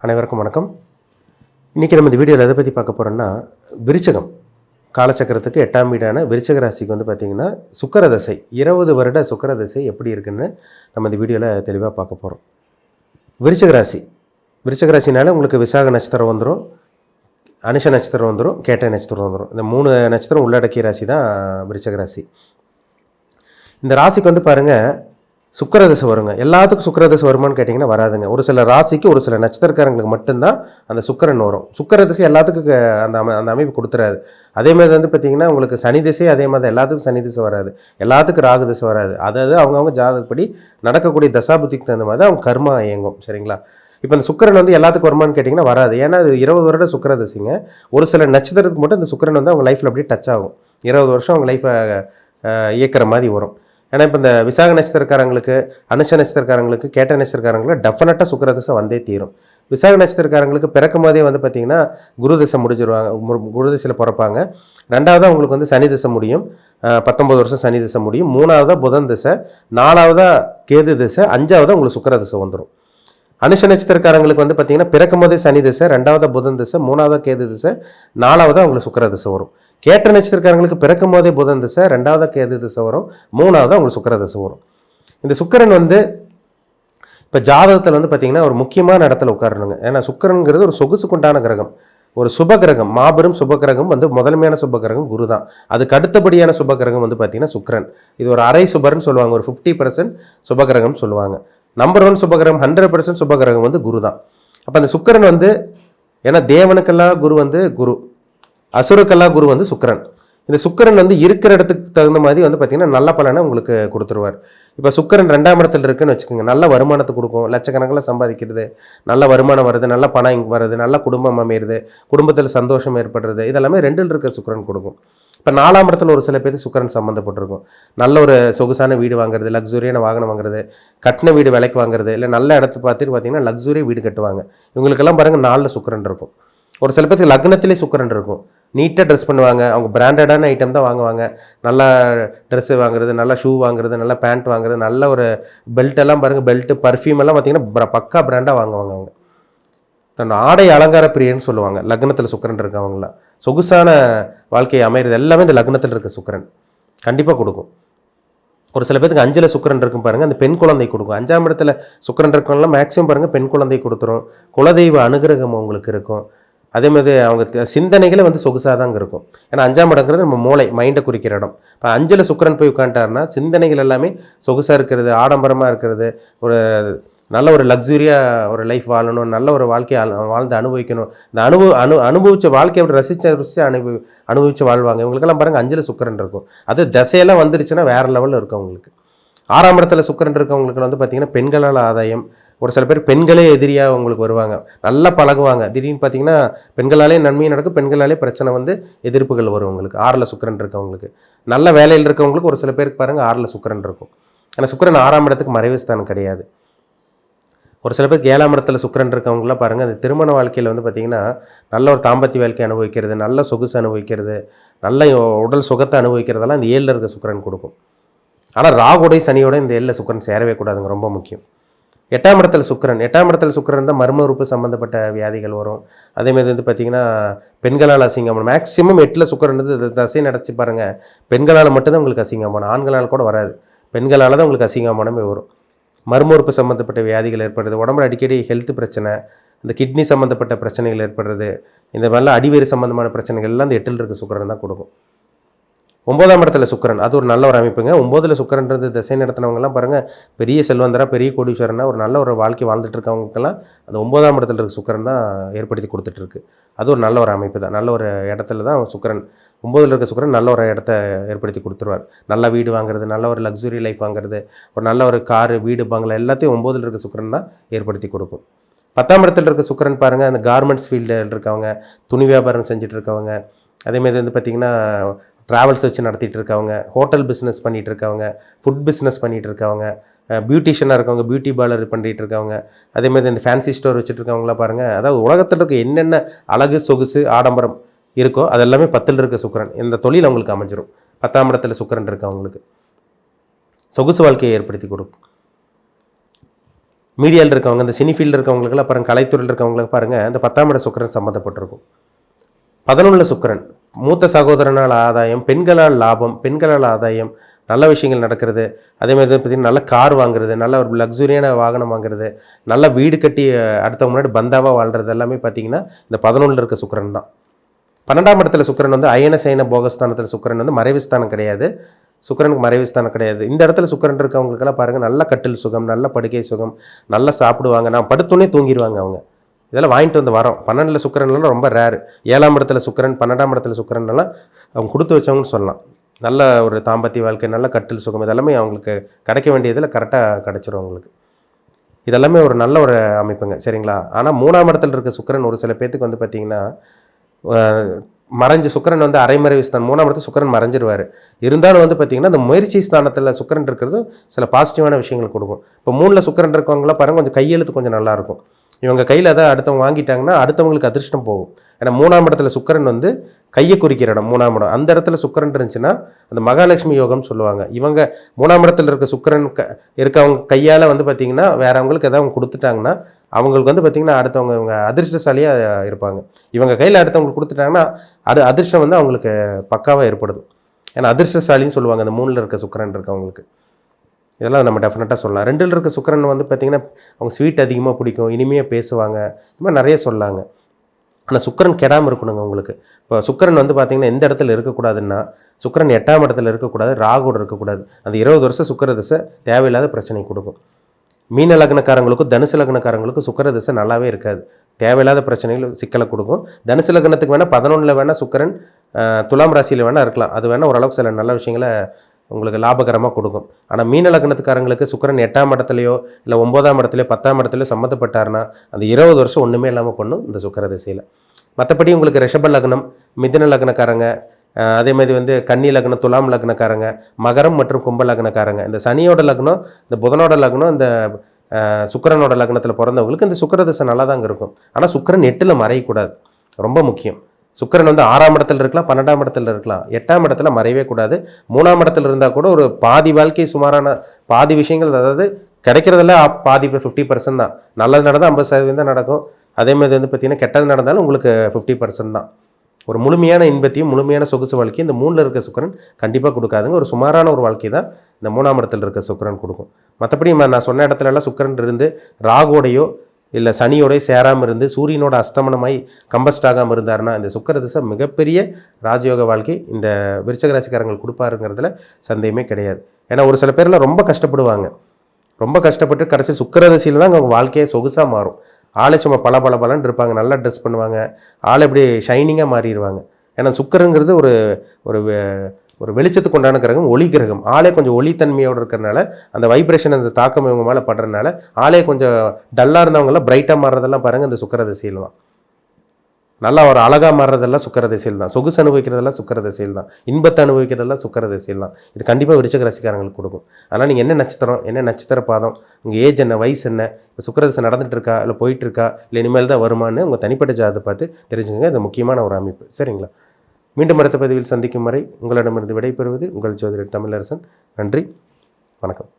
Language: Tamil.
அனைவருக்கும் வணக்கம். இன்றைக்கி நம்ம இந்த வீடியோவில் எதை பற்றி பார்க்க போகிறோன்னா, விருச்சகம் காலச்சக்கரத்துக்கு 8ஆம் வீடான விருச்சக ராசிக்கு பார்த்திங்கன்னா சுக்கிரதசை 20 வருட சுக்கிரதசை எப்படி இருக்குன்னு நம்ம இந்த வீடியோவில் தெளிவாக பார்க்க போகிறோம். விருச்சக ராசினால உங்களுக்கு விசாக நட்சத்திரம் வந்துடும், அனுஷ நட்சத்திரம் வந்துடும், கேட்டை நட்சத்திரம் வந்துடும். இந்த 3 நட்சத்திரம் உள்ளடக்கிய ராசி தான் விருச்சக ராசி. இந்த ராசிக்கு பாருங்கள் சுக்கிரதசை வருங்க. எல்லாத்துக்கும் சுக்கிரதசை வருமானு கேட்டிங்கன்னா வராதுங்க. ஒரு சில ராசிக்கு ஒரு சில நட்சத்திரக்காரங்களுக்கு மட்டும்தான் அந்த சுக்கிரன் வரும். சுக்கிரதசை எல்லாத்துக்கும் அந்த அமைப்பு கொடுத்துறாது. அதேமாதிரி பார்த்திங்கன்னா உங்களுக்கு சனி திசை அதே மாதிரி எல்லாத்துக்கும் சனி திசை வராது, எல்லாத்துக்கும் ராகு திசை வராது. அதாவது அவங்கவுங்க ஜாதகப்படி நடக்கக்கூடிய தசாபுத்திக்கு தகுந்த மாதிரி அவங்க கர்மா இயங்கும். சரிங்களா? இப்போ இந்த சுக்கிரன் எல்லாத்துக்கும் வருமானு கேட்டிங்கன்னா வராது. ஏன்னா அது 20 வருட சுக்கிரதசைங்க. ஒரு சில நட்சத்திரத்துக்கு மட்டும் இந்த சுக்கிரன் அவங்க லைஃப்பில் அப்படியே டச் ஆகும். 20 வருஷம் அவங்க லைஃப்பை இயக்கிற மாதிரி வரும். ஏன்னா இப்போ இந்த விசாக நட்சத்திரக்காரங்களுக்கு, அனுஷ நட்சத்திரக்காரங்களுக்கு, கேட்ட நட்சத்திரக்காரங்களுக்கு டெஃபினட்டாக சுக்கிரதசை வந்தே தீரும். விசாக நட்சத்திரக்காரங்களுக்கு பிறக்கும் போதே பார்த்திங்கன்னா குருதசை முடிஞ்சிருவாங்க, குருதசையில் பிறப்பாங்க. ரெண்டாவதாக உங்களுக்கு சனி திசை முடியும், 19 வருஷம் சனி திசை முடியும். 3ஆவதாக புதன் திசை, 4ஆவதாக கேது திசை, 5ஆவதாக உங்களுக்கு சுக்கிரதசை வந்துடும். அனுஷ நட்சத்திரக்காரங்களுக்கு பார்த்திங்கன்னா பிறக்கும் போதே சனி திசை, 2ஆவதாக புதன் திசை, 3ஆவதாக கேது திசை, 4ஆவதாக உங்களுக்கு சுக்கிரதசை வரும். கேட்ட நட்சத்திரக்காரங்களுக்கு பிறக்கும் போதே புதன் திசை, 2ஆவதாக கேது திசை வரும், 3ஆவதாக உங்களுக்கு சுக்கிரதசை வரும். இந்த சுக்கிரன் இப்போ ஜாதகத்தில் பார்த்திங்கன்னா ஒரு முக்கியமான இடத்துல உட்காரணுங்க. ஏன்னா சுக்கிரனுங்கிறது ஒரு சொகுசுக்குண்டான கிரகம், ஒரு சுப கிரகம், மாபெரும் சுப கிரகம். முதன்மையான சுப கிரகம் குரு தான். அதுக்கு அடுத்தபடியான சுப கிரகம் பார்த்திங்கன்னா சுக்கிரன். இது ஒரு அரை சுபர்னு சொல்லுவாங்க, ஒரு 50% சுப கிரகம் சொல்லுவாங்க. நம்பர் 1 சுபகிரகம் 100% சுபகிரகம் குரு தான். அப்போ அந்த சுக்கிரன் ஏன்னா தேவனுக்கெல்லாம் குரு குரு, அசுருக்கெல்லாம் குரு சுக்கிரன். இந்த சுக்கிரன் இருக்கிற இடத்துக்கு தகுந்த மாதிரி பார்த்திங்கன்னா நல்ல பலனை உங்களுக்கு கொடுத்துருவார். இப்போ சுக்கிரன் 2ஆம் இடத்துல இருக்குன்னு வச்சுக்கோங்க, நல்ல வருமானத்தை கொடுக்கும், லட்சக்கணக்கில் சம்பாதிக்கிறது, நல்ல வருமானம் வருது, நல்ல பணம் இங்கே வருது, நல்ல குடும்பம் அமையிறது, குடும்பத்தில் சந்தோஷம் ஏற்படுறது, இதெல்லாமே 2ல் இருக்க சுக்கிரன் கொடுக்கும். இப்போ 4ஆம் இடத்துல ஒரு சில பேர் சுக்கிரன் சம்மந்தப்பட்டிருக்கும். நல்ல ஒரு சொகுசான வீடு வாங்குறது, லக்ஸுரியான வாகனம் வாங்குறது, கட்டின வீடு விலைக்கு வாங்குறது, இல்லை நல்ல இடத்து பார்த்திங்கன்னா லக்ஸுரியாக வீடு கட்டுவாங்க. இவங்களுக்கெல்லாம் பாருங்கள் 4ல் சுக்கிரன் இருக்கும். ஒரு சில பேருக்கு லக்னத்திலே சுக்கிரன் இருக்கும். நீட்டாக ட்ரெஸ் பண்ணுவாங்க, அவங்க பிராண்டடான ஐட்டம் தான் வாங்குவாங்க. நல்லா ட்ரெஸ்ஸு வாங்குறது, நல்லா ஷூ வாங்குறது, நல்லா பேண்ட் வாங்குறது, நல்ல ஒரு பெல்ட்டெல்லாம் பாருங்கள், பெல்ட்டு பர்ஃப்யூம் எல்லாம் பார்த்திங்கன்னா பக்கா பிராண்டாக வாங்குவாங்க. அவங்க தன் ஆடை அலங்கார பிரியன்னு சொல்லுவாங்க. லக்னத்தில் சுக்கிரன் இருக்கவங்களாம் சொகுசான வாழ்க்கையை அமைகிறது எல்லாமே இந்த லக்னத்தில் இருக்க சுக்கிரன் கண்டிப்பாக கொடுக்கும். ஒரு சில பேருக்கு 5ல் சுக்கிரன் இருக்கும் பாருங்கள், அந்த பெண் குழந்தை கொடுக்கும். 5ஆம் இடத்துல சுக்கிரன் இருக்கவங்களாம் மேக்ஸிமம் பாருங்கள் பெண் குழந்தை கொடுத்துரும். குலதெய்வ அனுகிரகம் அவங்களுக்கு இருக்கும். அதே மாதிரி அவங்க சிந்தனைகளே சொகுசாக தாங்க இருக்கும். ஏன்னா 5ஆம் இடங்கிறது நம்ம மூளை, மைண்டை குறிக்கிற இடம். இப்போ 5ல் சுக்கிரன் போய் உட்காந்துட்டாருன்னா சிந்தனைகள் எல்லாமே சொகுசாக இருக்கிறது, ஆடம்பரமாக இருக்கிறது, ஒரு நல்ல ஒரு லக்ஸுரியாக ஒரு லைஃப் வாழணும், நல்ல ஒரு வாழ்க்கையை வாழ்ந்து அனுபவிக்கணும். இந்த அனுபவித்த வாழ்க்கையை ரசித்து அனுபவித்து வாழ்வாங்க. இவங்களுக்கெல்லாம் பாருங்கள் 5ல் சுக்கிரன் இருக்கும். அது தசையெல்லாம் வந்துருச்சுன்னா வேறு லெவலில் இருக்கும் அவங்களுக்கு. 6ஆம் இடத்துல சுக்கிரன் இருக்கவங்களுக்கு பார்த்திங்கன்னா பெண்களால் ஆதாயம். ஒரு சில பேர் பெண்களே எதிரியாக அவங்களுக்கு வருவாங்க, நல்லா பழகுவாங்க. திடீர்னு பார்த்திங்கன்னா பெண்களாலே நன்மையும் நடக்கும், பெண்களாலே பிரச்சனை எதிர்ப்புகள் வரும் உங்களுக்கு. 6ல் சுக்கிரன் இருக்கவங்களுக்கு, நல்ல வேலையில் இருக்கவங்களுக்கு ஒரு சில பேருக்கு பாருங்கள் 6ல் சுக்கிரன் இருக்கும். ஆனால் சுக்கிரன் 6ஆம் இடத்துக்கு மறைவு ஸ்தானம் கிடையாது. ஒரு சில பேருக்கு 7ஆம் இடத்துல சுக்கிரன் இருக்கவங்களாம் பாருங்கள், அந்த திருமண வாழ்க்கையில் பார்த்திங்கன்னா நல்ல ஒரு தாம்பத்திய வாழ்க்கை அனுபவிக்கிறது, நல்ல சொகுசு அனுபவிக்கிறது, நல்ல உடல் சுகத்தை அனுபவிக்கிறதெல்லாம் இந்த 7ல் இருக்க சுக்கிரன் கொடுக்கும். ஆனால் ராகுடைய சனியோட இந்த 7ல் சுக்கிரன் சேரவே கூடாதுங்க, ரொம்ப முக்கியம். 8ஆம் இடத்துல சுக்கிரன் தான் மர்ம உறுப்பு சம்மந்தப்பட்ட வியாதிகள் வரும். அதேமாதிரி பார்த்திங்கன்னா பெண்களால் அசிங்கமான மேக்ஸிமம் 8ல் சுக்கிரன் தசை நடச்சி பாருங்கள், பெண்களால் மட்டும்தான் உங்களுக்கு அசிங்கமான, ஆண்களால் கூட வராது, பெண்களால் தான் உங்களுக்கு அசிங்கமானமே வரும். மர்ம உறுப்பு சம்மந்தப்பட்ட வியாதிகள் ஏற்படுறது, உடம்புல அடிக்கடி ஹெல்த் பிரச்சனை, இந்த கிட்னி சம்மந்தப்பட்ட பிரச்சனைகள் ஏற்படுறது, இந்த மாதிரிலாம் அடிவேறு சம்மந்தமான பிரச்சனைகள் எல்லாம் இந்த 8ல் இருக்க சுக்கிரன் தான் கொடுக்கும். 9ஆம் இடத்துல சுக்கிரன், அது ஒரு நல்ல ஒரு அமைப்புங்க. 9ல் சுக்கிரன்றது திசை நடத்தினவங்கலாம் பாருங்கள் பெரிய செல்வந்தரா, பெரிய கோடீஸ்வரனா, ஒரு நல்ல ஒரு வாழ்க்கை வாழ்ந்துட்டு இருக்கவங்களுக்கெல்லாம் அந்த 9ஆம் இடத்துல இருக்க சுக்கிரன் தான் ஏற்படுத்தி கொடுத்துட்ருக்கு. அது ஒரு நல்ல ஒரு அமைப்பு தான். நல்ல ஒரு இடத்துல தான் சுக்கிரன், 9ல் இருக்க சுக்கிரன் நல்ல ஒரு இடத்த ஏற்படுத்தி கொடுத்துருவார். நல்ல வீடு வாங்குறது, நல்ல ஒரு லக்ஸுரி லைஃப் வாங்குறது, ஒரு நல்ல ஒரு காரு, வீடு, பங்களா எல்லாத்தையும் 9ல் இருக்க சுக்கிரன் தான் ஏற்படுத்தி கொடுக்கும். 10ஆம் இடத்துல இருக்க சுக்கிரன் பாருங்கள், அந்த கார்மெண்ட்ஸ் ஃபீல்டில் இருக்கவங்க, துணி வியாபாரம் செஞ்சுட்டு இருக்கவங்க, அதேமாதிரி பார்த்திங்கன்னா ட்ராவல்ஸ் வச்சு நடத்திட்டு இருக்கவங்க, ஹோட்டல் பிஸ்னஸ் பண்ணிகிட்டு இருக்கவங்க, ஃபுட் பிஸ்னஸ் பண்ணிகிட்டு இருக்கவங்க, பியூட்டிஷியனாக இருக்கவங்க, பியூட்டி பார்லர் பண்ணிகிட்டு இருக்கவங்க, அதேமாதிரி இந்த ஃபேன்சி ஸ்டோர் வச்சுட்டு இருக்கவங்களாம் பாருங்கள். அதாவது உலகத்தில் இருக்க என்னென்ன அழகு, சொகுசு, ஆடம்பரம் இருக்கோ அதெல்லாமே 10ல் இருக்க சுக்கிரன் இந்த தொழில் அவங்களுக்கு அமைஞ்சிரும். 10ஆம் இடத்துல சுக்கிரன் இருக்கவங்களுக்கு சொகுசு வாழ்க்கையை ஏற்படுத்தி கொடுக்கும். மீடியாவில் இருக்கவங்க, இந்த சினி ஃபீல்டு இருக்கவங்களுக்கெல்லாம் பாருங்கள், கலைத்துறையில் இருக்கவங்களுக்கு பாருங்கள், இந்த 10ஆம் இட சுக்கிரன் சம்மந்தப்பட்டிருக்கும். 11 சுக்கிரன் மூத்த சகோதரனால் ஆதாயம், பெண்களால் லாபம், பெண்களால் ஆதாயம், நல்ல விஷயங்கள் நடக்கிறது. அதேமாதிரி பார்த்திங்கன்னா நல்ல கார் வாங்குறது, நல்ல ஒரு லக்ஸுரியான வாகனம் வாங்குறது, நல்ல வீடு கட்டி அடுத்தவங்க முன்னாடி பந்தாவாக வாழ்கிறது எல்லாமே பார்த்திங்கன்னா இந்த 11 இருக்க சுக்கிரன் தான். 12ஆம் இடத்துல சுக்கிரன் வந்து அயன சயன போகஸ்தானத்தில் சுக்கிரன் வந்து மறைவு ஸ்தானம் கிடையாது. சுக்கிரனுக்கு மறைவு ஸ்தானம் கிடையாது. இந்த இடத்துல சுக்கிரன் இருக்கவங்களுக்கெல்லாம் பாருங்கள், நல்ல கட்டில் சுகம், நல்ல படுக்கை சுகம், நல்லா சாப்பிடுவாங்க, நான் படுத்தோன்னே தூங்கிடுவாங்க அவங்க. இதெல்லாம் வாங்கிட்டு வந்து வரோம். 12 சுக்கிரன்லாம் ரொம்ப ரேரு. 7ஆம் இடத்துல சுக்கிரன், 12ஆம் இடத்துல சுக்கிரன்லாம் அவங்க கொடுத்து வச்சவங்கன்னு சொல்லலாம். நல்ல ஒரு தாம்பத்திய வாழ்க்கை, நல்ல கட்டில் சுகம், இதெல்லாமே அவங்களுக்கு கிடைக்க வேண்டியதில் கரெக்டாக கிடைச்சிரும் அவங்களுக்கு. இதெல்லாமே ஒரு நல்ல ஒரு அமைப்புங்க, சரிங்களா. ஆனால் 3ஆம் இடத்துல இருக்க சுக்கிரன் ஒரு சில பேத்துக்கு வந்து பார்த்திங்கன்னா மறைஞ்சு சுக்கிரன் வந்து அரைமறைவு ஸ்தானம், 3ஆம் இடத்துல சுக்கிரன் மறைஞ்சிருவார். இருந்தாலும் வந்து பார்த்திங்கன்னா இந்த முயற்சி ஸ்தானத்தில் சுக்கிரன் இருக்கிறது சில பாசிட்டிவான விஷயங்கள் கொடுக்கும். இப்போ 3ல் சுக்கிரன் இருக்கவங்களாம் பாருங்கள், கொஞ்சம் கையெழுத்து கொஞ்சம் நல்லாயிருக்கும். இவங்க கையில் அதை அடுத்தவங்க வாங்கிட்டாங்கன்னா அடுத்தவங்களுக்கு அதிர்ஷ்டம் போகும். ஏன்னா 3ஆம் இடத்துல சுக்கிரன் வந்து கையை குறிக்கிற இடம் 3ஆம் இடம். அந்த இடத்துல சுக்கிரன் இருந்துச்சுன்னா அந்த மகாலட்சுமி யோகம்னு சொல்லுவாங்க. இவங்க 3ஆம் இடத்துல இருக்க சுக்கிரன் இருக்கவங்க கையால் வந்து பார்த்திங்கன்னா வேறவங்களுக்கு எதாவது அவங்க கொடுத்துட்டாங்கன்னா அவங்களுக்கு வந்து பார்த்திங்கன்னா அடுத்தவங்க இவங்க அதிர்ஷ்டசாலியாக இருப்பாங்க. இவங்க கையில் அடுத்தவங்களுக்கு கொடுத்துட்டாங்கன்னா அதிர்ஷ்டம் வந்து அவங்களுக்கு பக்காவாக ஏற்படுது. ஏன்னா அதிர்ஷ்டசாலின்னு சொல்லுவாங்க அந்த 3ல் இருக்க சுக்கிரன் இருக்கவங்களுக்கு. இதெல்லாம் நம்ம டெஃபினட்டாக சொல்லலாம். 2ல் இருக்க சுக்கிரன் வந்து பார்த்திங்கன்னா அவங்க ஸ்வீட் அதிகமாக பிடிக்கும், இனிமையாக பேசுவாங்க, இந்த மாதிரி நிறைய சொல்லாங்க. ஆனால் சுக்கிரன் கெடாமல் இருக்கணுங்க உங்களுக்கு. இப்போ சுக்கிரன் வந்து பார்த்திங்கன்னா எந்த இடத்துல இருக்கக்கூடாதுன்னா, சுக்கிரன் 8ஆம் இடத்துல இருக்கக்கூடாது, ராகுவோடு இருக்கக்கூடாது. அந்த 20 வருஷம் சுக்கிர திசை தேவையில்லாத பிரச்சனை கொடுக்கும். மீன லக்னக்காரங்களுக்கும் தனுசு லக்னக்காரங்களுக்கும் சுக்கிர திசை நல்லாவே இருக்காது. தேவையில்லாத பிரச்சனைகள் சிக்கலை கொடுக்கும். தனுசு லக்னத்துக்கு வேணால் 11ல் வேணால் சுக்கிரன் துலாம் ராசியில் வேணால் இருக்கலாம். அது வேணால் ஓரளவுக்கு சில நல்ல விஷயங்களை உங்களுக்கு லாபகரமாக கொடுக்கும். ஆனால் மீன லக்னத்துக்காரங்களுக்கு சுக்கிரன் 8ஆம் இடத்துலையோ இல்லை 9ஆம் இடத்துலையோ 10ஆம் இடத்துலையோ சம்மந்தப்பட்டார்னா அந்த 20 வருஷம் ஒன்றுமே இல்லாமல் பண்ணும் இந்த சுக்கிர திசையில். மற்றபடி உங்களுக்கு ரிஷப லக்னம், மிதுன லக்னக்காரங்க, அதேமாதிரி வந்து கன்னி லக்னம், துலாம் லக்னக்காரங்க, மகரம் மற்றும் கும்ப லக்னக்காரங்க, இந்த சனியோட லக்னம், இந்த புதனோட லக்னம், இந்த சுக்கிரனோட லக்னத்தில் பிறந்தவங்களுக்கு இந்த சுக்கிர திசை நல்லா தாங்க இருக்கும். ஆனால் சுக்கிரன் 8ல் மறையக்கூடாது, ரொம்ப முக்கியம். சுக்கிரன் வந்து 6ஆம் இடத்துல இருக்கலாம், 12ஆம் இடத்துல இருக்கலாம், 8ஆம் இடத்துல மறையவே கூடாது. 3ஆம் இடத்துல இருந்தால் கூட ஒரு பாதி வாழ்க்கை சுமாரான பாதி விஷயங்கள், அதாவது கிடைக்கிறதுல பாதி 50% தான். நல்லது நடந்தால் 50% தான் நடக்கும். அதேமாதிரி வந்து பார்த்திங்கன்னா கெட்டது நடந்தாலும் உங்களுக்கு 50% தான். ஒரு முழுமையான இன்பத்தையும் முழுமையான சொகுசு வாழ்க்கையும் இந்த 3ல் இருக்க சுக்கிரன் கண்டிப்பாக கொடுக்காதுங்க. ஒரு சுமாரான ஒரு வாழ்க்கை தான் இந்த 3ஆம் இடத்துல இருக்க சுக்கிரன் கொடுக்கும். மற்றபடி நான் சொன்ன இடத்துலலாம் சுக்கிரன் இருந்து ராகுவோடையோ இல்லை சனியோடய சேராமல் இருந்து சூரியனோட அஸ்தமனமாய் கம்பஸ்ட் ஆகாமல் இருந்தாருன்னா இந்த சுக்கிர திசை மிகப்பெரிய ராஜயோக வாழ்க்கை இந்த விருச்சிக ராசிக்காரங்களுக்கு கொடுப்பாருங்கிறதுல சந்தேகமே கிடையாது. ஏன்னா ஒரு சில பேர்லாம் ரொம்ப கஷ்டப்படுவாங்க, ரொம்ப கஷ்டப்பட்டு கடைசி சுக்கிர திசையில் தான் அவங்க வாழ்க்கையை சொகுசாக மாறும். ஆளை சும்மா பலன்னு இருப்பாங்க, நல்லா ட்ரெஸ் பண்ணுவாங்க, ஆளை இப்படி ஷைனிங்காக மாறிடுவாங்க. ஏன்னா சுக்கிரங்கிறது ஒரு ஒரு வெளிச்சத்துக்கு உண்டான கிரகம், ஒளி கிரகம். ஆளே கொஞ்சம் ஒளித்தன்மையோடு இருக்கிறனால அந்த வைப்ரேஷன், அந்த தாக்கம் இவங்க மேலே படுறதுனால ஆளே கொஞ்சம் டல்லாக இருந்தவங்களாம் பிரைட்டாக மாறுறதெல்லாம் பாருங்கள் இந்த சுக்கிர திசையில் தான். நல்லா ஒரு அழகாக மாறுறதெல்லாம் சுக்கிர திசையில் தான். சொகுசு அனுபவிக்கிறதெல்லாம் சுக்கிர திசையில் தான். இன்பத்தை அனுபவிக்கிறதெல்லாம் சுக்கிர திசையில் தான். இது கண்டிப்பாக விருச்சிக ராசிக்காரங்களுக்கு கொடுக்கும். அதனால் நீங்கள் என்ன நட்சத்திரம், என்ன நட்சத்திர பாதம், உங்கள் ஏஜ் என்ன, வயசு என்ன, இப்போ சுக்கிர திசை நடந்துகிட்டு இருக்கா இல்லை போயிட்டுருக்கா இல்லை இனிமேல் தான் வருமானு உங்கள் தனிப்பட்ட ஜாதகத்தை பார்த்து தெரிஞ்சுக்கங்க. இது முக்கியமான ஒரு அமைப்பு, சரிங்களா. மீண்டும் அடுத்த பதிவில் சந்திக்கும் வரை உங்களிடமிருந்து விடைபெறுவது உங்கள் ஜோதிடர் தமிழரசன். நன்றி, வணக்கம்.